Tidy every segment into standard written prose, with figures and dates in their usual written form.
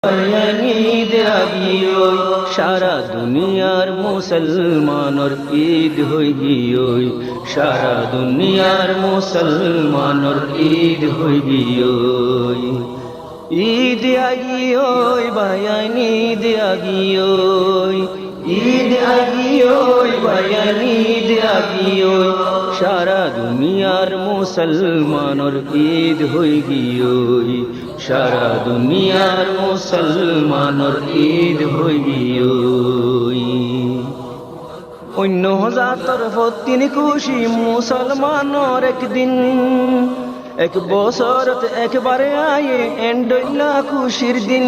ঈদ আগিয়োই সারা দুনিয়ার মুসলমানর ঈদ হই গিয়োই সারা দুনিয়ার মুসলমানর ঈদ হই গিয়োই ঈদ আগিয়োই বায়ান ঈদ আগিয়োই ঈদ আগিয়োই বায়ান ঈদ আগিয়োই সারা দুনিয়ার মুসলমানর ঈদ হই গিয়োই সারা দুনিয়ার মুসলমানর ঈদ হই গিয়োই অন্য জাতর ফতিন খুশি মুসলমানর একদিন এক বছরত একবারে আয়ে এন্ডইলা খুশির দিন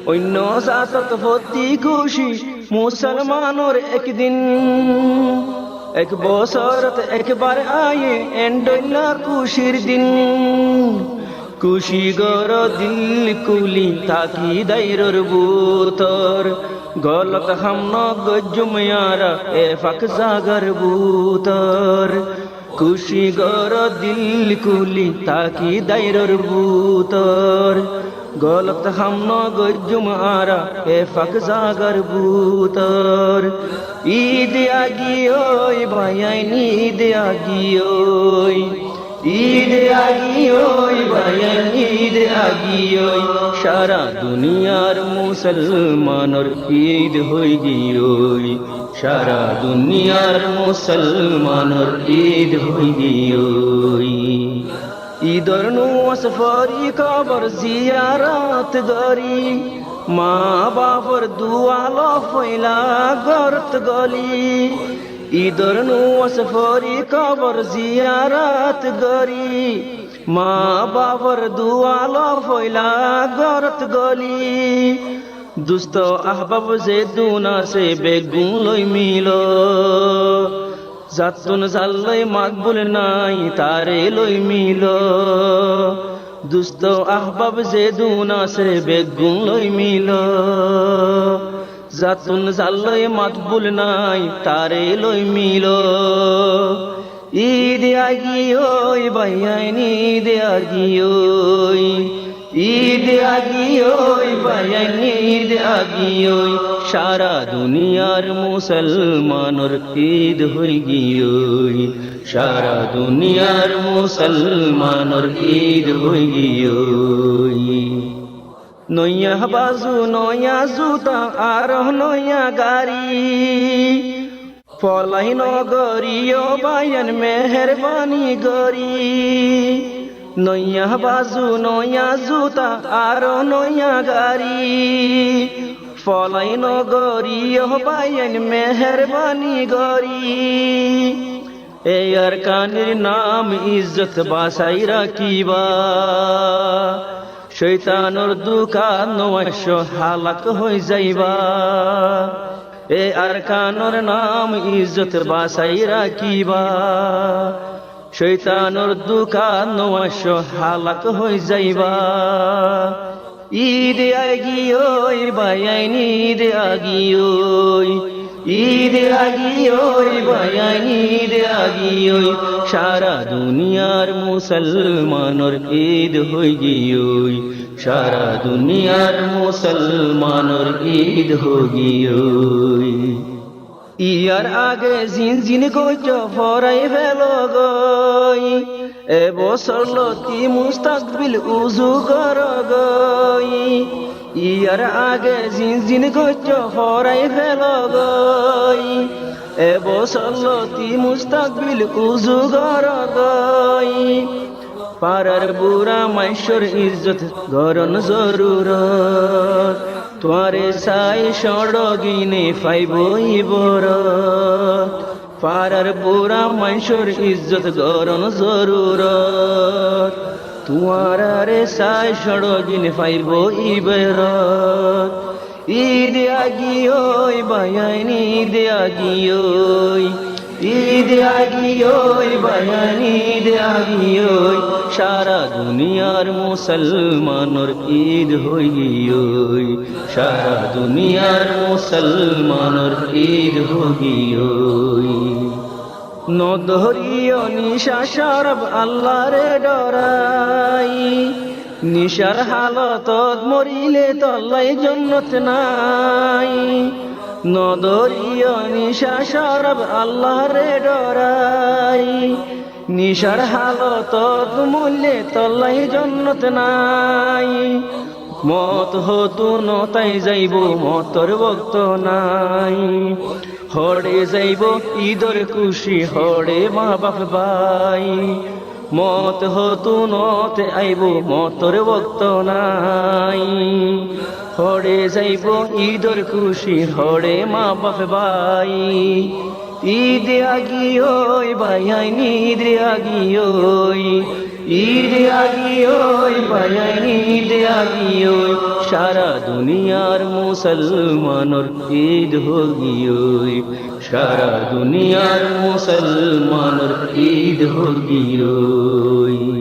অন্য জাতত ফতি খুশি মুসলমানর একদিন এক বছরত একবার আয়ে এন্ডইলা খুশির দিন খুশি গর দিল কুলি তাকি দাইরর বুতর গলত হামন গজুমিয়ারা এ ফাক জাগর বুতর খুশি গর দিল কুলি তাকি দাইরর বুতর গলত হামন গজুমিয়ারা এ ফাক জাগর বুতর ঈদ আগিয়োই বায়ান ঈদ আগিয়োই ঈদ আগিয়োই বায়ান ঈদ আগিয়োই সারা দুনিয়ার মুসলমানর ঈদ হই গিয়োই সারা দুনিয়ার মুসলমানর ঈদ হই গিয়োই ঈদর নুয়াস ফরি কবর জিয়ারত গরি মা বাবার দুয়ালো ফইলা গরত গলি ঈদর নুয়াস ফরি কবর জিয়ারত গরি মা বাবার দুয়ালো ফইলা গরত গলি দুস্ত আহবাব যে দুনা সে বেগুন লই মিল জাতুন জাল্লাই মাকবুল নাই তারে লই মিল দুস্ত আহবাব যে দুনা সে বেগুন লই মিল জাতুন জাল্লাই মাকবুল নাই তারে লই মিল ঈদ আগিয়োই বায়ান ঈদ আগিয়োই ঈদ আগিয়োই বায়ান ঈদ আগিয়োই সারা দুনিয়ার মুসলমানর ঈদ হই গিয়োই সারা দুনিয়ার মুসলমানর ঈদ হই গিয়োই নয়া বাজু নয়া জুতা আর নয়া গাড়ি ফলাই নগরিও বায়ান মেহরবানি গরি নয়া বাজু নয়া জুতা আর নয়া গাড়ি ফলাই নগরিও বায়ান মেহরবানি গরি এর কানের নাম ইজ্জত বাসাই রাখিবা শৈতানোর দুকান নয়শ হালাক হই যাইবা এ আর কানোর নাম ইজ্জত বাসাই রাখিবা শৈতানোর দুকান নয়শ হালাক হই যাইবা ঈদ আগিয়োই বায়ান ঈদ আগিয়োই ঈদ আগিয়োই বায়ান ঈদ আগিয়োই সারা দুনিয়ার মুসলমানর ঈদ হই গিয়োই সারা দুনিয়ার মুসলমানর ঈদ হই গিয়োই ইয়ার আগে জিন জিন গোচ ফরাই ফেলো গই এ বছর লতি মুস্তাকবিল উজু কর গই ইয়ার আগে জিন জিন গোচ ফরাই ফেলো গই এ বছর লতি মুস্তাকবিল উজু কর গই পারার বুড়া মাইশর ইজ্জত গরন জরুরত তোয়ারে সাই সড়গিনে ফাইবই বরত পারার বুড়া মাইশর ইজ্জত গরন জরুরত তোয়ারে সাই সড়গিনে ফাইবই বরত ঈদ আগিয়োই বায়ান ঈদ আগিয়োই ঈদ আগিয়োই বায়ান ঈদ আগিয়োই সারা দুনিয়ার মুসলমানর ঈদ হই গিয়োই সারা দুনিয়ার মুসলমানর ঈদ হই গিয়োই নদরিও নিশা শরব আল্লাহরে ডরাই নিশার হালতত মরিলে তল্লাই জন্নত নাই নদরিয় নিশা শরাব আল্লাহ রে ডরাই নিশার হালতত মরলে তল্লাই জন্নত নাই মত হতো নতাই যাইব মতর বক্ত নাই হড়ে যাইব ঈদর খুশি হড়ে মা বাপ ভাই মত হতো নতে আইব মতর বক্ত নাই হড়ে যাইব ঈদর খুশি হড়ে মা বাপ ভাই ঈদ আগিয়োই ভাইয়াইনি ঈদ আগিয়োই ঈদ আগিয়োই ভাইয়াইনি ঈদ আগিয়োই সারা দুনিয়ার মুসলমানর ঈদ হগিয়োই সারা দুনিয়ার মুসলমানর ঈদ হগিয়োই।